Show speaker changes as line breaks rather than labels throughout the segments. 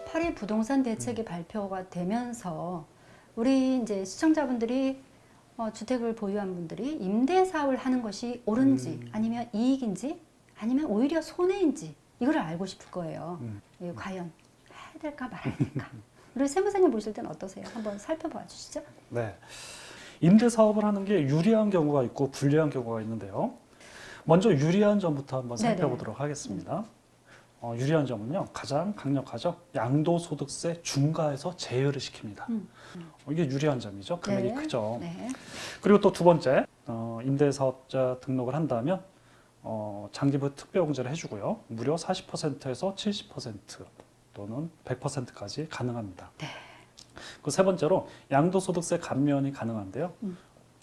8일 부동산 대책이 발표가 되면서 우리 이제 시청자분들이 주택을 보유한 분들이 임대 사업을 하는 것이 옳은지 아니면 이익인지 아니면 오히려 손해인지 이걸 알고 싶을 거예요. 예, 과연 해야 될까 말아야 될까? 우리 세무사님 보실 때는 어떠세요? 한번 살펴봐 주시죠.
네, 임대 사업을 하는 게 유리한 경우가 있고 불리한 경우가 있는데요. 먼저 유리한 점부터 한번 살펴보도록 하겠습니다. 유리한 점은요, 가장 강력하죠. 양도소득세 중과에서 제외를 시킵니다. 이게 유리한 점이죠. 금액이 크죠.
네.
그리고 또 두 번째, 임대사업자 등록을 한다면 장기부 특별공제를 해주고요. 무려 40%에서 70% 또는 100%까지 가능합니다.
네.
그 세 번째로 양도소득세 감면이 가능한데요.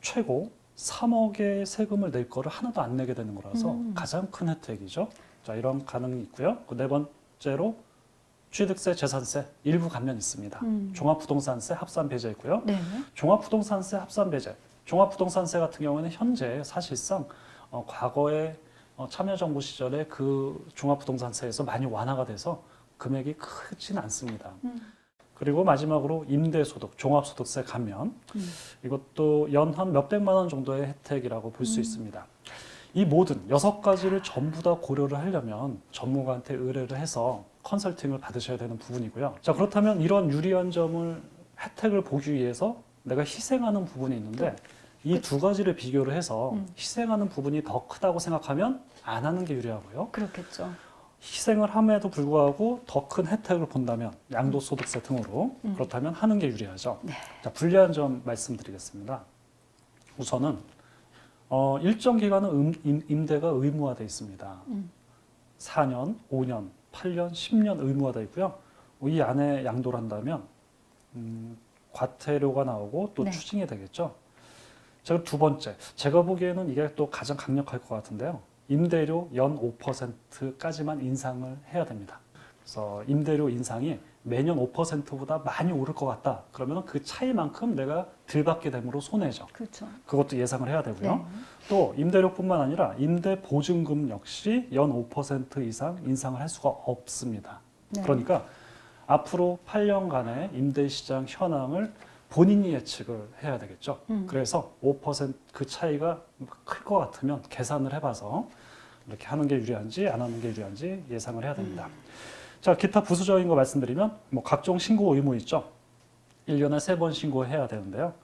최고 3억의 세금을 낼 거를 하나도 안 내게 되는 거라서 가장 큰 혜택이죠. 자, 이런 가능이 있고요. 그 네 번째로 취득세, 재산세 일부 감면이 있습니다. 종합부동산세 합산 배제 있고요.
네.
종합부동산세 합산 배제. 종합부동산세 같은 경우에는 현재 사실상 과거에 참여정부 시절에 그 종합부동산세에서 많이 완화가 돼서 금액이 크지는 않습니다. 그리고 마지막으로 임대소득, 종합소득세 감면. 이것도 연 한 몇백만 원 정도의 혜택이라고 볼 수 있습니다. 이 모든 6가지를 전부 다 고려를 하려면 전문가한테 의뢰를 해서 컨설팅을 받으셔야 되는 부분이고요. 자, 그렇다면 이런 유리한 점을 혜택을 보기 위해서 내가 희생하는 부분이 있는데 이 두 가지를 비교를 해서 희생하는 부분이 더 크다고 생각하면 안 하는 게 유리하고요.
그렇겠죠.
희생을 함에도 불구하고 더 큰 혜택을 본다면 양도소득세 등으로 그렇다면 하는 게 유리하죠.
네.
자, 불리한 점 말씀드리겠습니다. 우선은 일정 기간은 임대가 의무화되어 있습니다. 4년, 5년, 8년, 10년 의무화되어 있고요. 이 안에 양도를 한다면 과태료가 나오고 또
네.
추징이 되겠죠. 자, 두 번째, 제가 보기에는 이게 또 가장 강력할 것 같은데요. 임대료 연 5%까지만 인상을 해야 됩니다. 그래서 임대료 인상이 매년 5%보다 많이 오를 것 같다. 그러면 그 차이만큼 내가 덜 받게 되므로 손해죠.
그렇죠.
그것도 예상을 해야 되고요.
네.
또 임대료뿐만 아니라 임대 보증금 역시 연 5% 이상 인상을 할 수가 없습니다.
네.
그러니까 앞으로 8년간의 임대 시장 현황을 본인이 예측을 해야 되겠죠. 그래서 5% 차이가 클 것 같으면 계산을 해봐서 이렇게 하는 게 유리한지 안 하는 게 유리한지 예상을 해야 됩니다. 자, 기타 부수적인 거 말씀드리면 각종 신고 의무 있죠. 1년에 3번 신고해야 되는데요.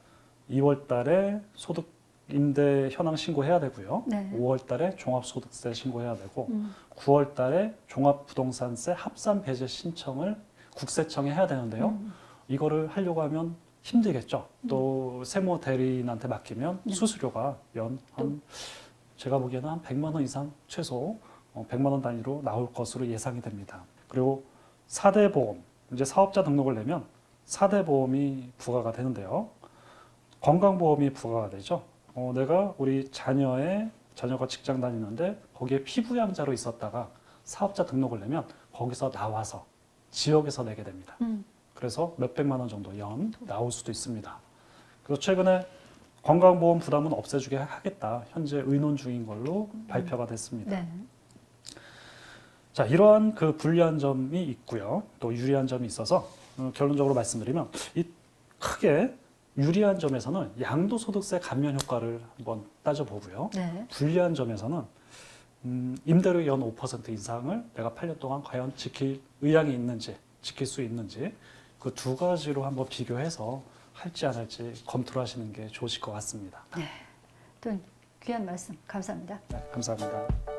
2월 달에 소득 임대 현황 신고해야 되고요.
네.
5월 달에 종합소득세 신고해야 되고 9월 달에 종합부동산세 합산 배제 신청을 국세청에 해야 되는데요. 이거를 하려고 하면 힘들겠죠. 또 세무 대리인한테 맡기면 수수료가 한 제가 보기에는 한 100만 원 이상 최소 100만 원 단위로 나올 것으로 예상이 됩니다. 그리고 4대 보험, 이제 사업자 등록을 내면 4대 보험이 부과가 되는데요. 건강보험이 부과가 되죠. 내가 우리 자녀가 직장 다니는데 거기에 피부양자로 있었다가 사업자 등록을 내면 거기서 나와서 지역에서 내게 됩니다. 그래서 몇백만 원 정도 연 나올 수도 있습니다. 그래서 최근에 건강보험 부담은 없애주게 하겠다. 현재 의논 중인 걸로 발표가 됐습니다.
네.
자, 이러한 그 불리한 점이 있고요. 또 유리한 점이 있어서 결론적으로 말씀드리면 이 크게 유리한 점에서는 양도소득세 감면 효과를 한번 따져보고요.
네.
불리한 점에서는 임대료 연 5% 인상을 내가 8년 동안 과연 지킬 의향이 있는지, 지킬 수 있는지 그 두 가지로 한번 비교해서 할지 안 할지 검토를 하시는 게 좋으실 것 같습니다.
네. 또 귀한 말씀 감사합니다.
네, 감사합니다.